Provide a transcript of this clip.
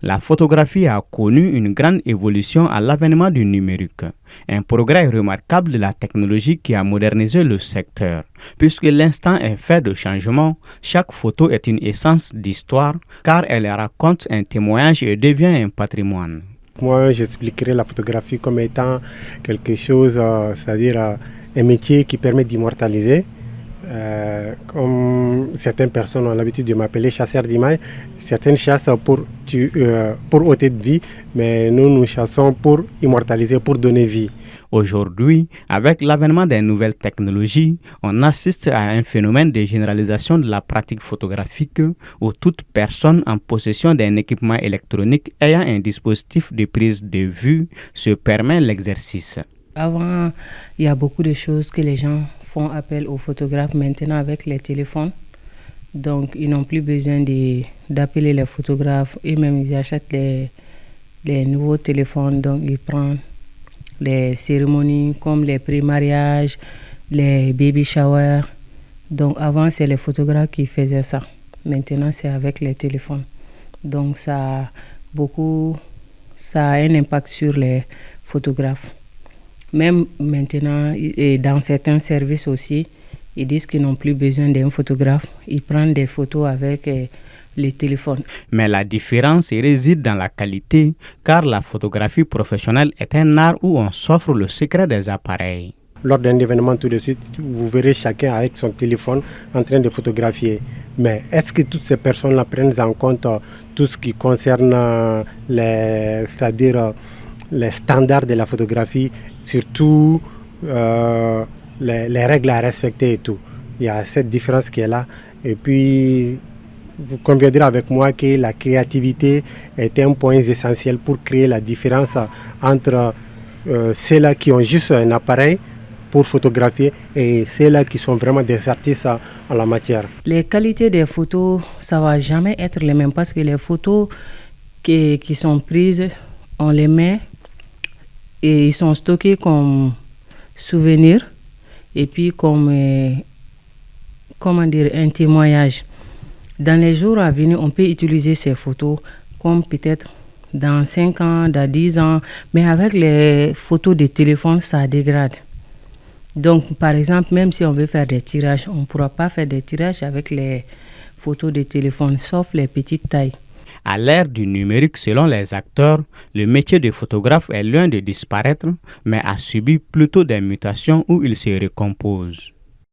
La photographie a connu une grande évolution à l'avènement du numérique, un progrès remarquable de la technologie qui a modernisé le secteur. Puisque l'instant est fait de changement, chaque photo est une essence d'histoire car elle raconte un témoignage et devient un patrimoine. Moi, j'expliquerai la photographie comme étant quelque chose, c'est-à-dire un métier qui permet d'immortaliser. Comme certaines personnes ont l'habitude de m'appeler chasseur d'images, certaines chassent pour ôter de vie, mais nous chassons pour immortaliser, pour donner vie. Aujourd'hui, avec l'avènement des nouvelles technologies, on assiste à un phénomène de généralisation de la pratique photographique où toute personne en possession d'un équipement électronique ayant un dispositif de prise de vue se permet l'exercice. Avant, il y a beaucoup de choses que les gens font appel aux photographes maintenant avec les téléphones. Donc, ils n'ont plus besoin d'appeler les photographes. Eux-mêmes, ils achètent les nouveaux téléphones. Donc, ils prennent les cérémonies comme les pré-mariages, les baby showers. Donc, avant, c'est les photographes qui faisaient ça. Maintenant, c'est avec les téléphones. Donc, ça a un impact sur les photographes. Même maintenant, et dans certains services aussi, ils disent qu'ils n'ont plus besoin d'un photographe. Ils prennent des photos avec les téléphones. Mais la différence réside dans la qualité, car la photographie professionnelle est un art où on s'offre le secret des appareils. Lors d'un événement tout de suite, vous verrez chacun avec son téléphone en train de photographier. Mais est-ce que toutes ces personnes-là prennent en compte tout ce qui concerne c'est-à-dire les standards de la photographie, surtout les règles à respecter et tout. Il y a cette différence qui est là. Et puis, vous conviendrez avec moi que la créativité est un point essentiel pour créer la différence entre ceux-là qui ont juste un appareil pour photographier et ceux-là qui sont vraiment des artistes en la matière. Les qualités des photos, ça ne va jamais être les mêmes parce que les photos qui sont prises, on les met et ils sont stockés comme souvenirs et puis comme un témoignage. Dans les jours à venir, on peut utiliser ces photos comme peut-être dans 5 ans, dans 10 ans, mais avec les photos de téléphone, ça dégrade. Donc, par exemple, même si on veut faire des tirages, on ne pourra pas faire des tirages avec les photos de téléphone, sauf les petites tailles. À l'ère du numérique, selon les acteurs, le métier de photographe est loin de disparaître, mais a subi plutôt des mutations où il se recompose.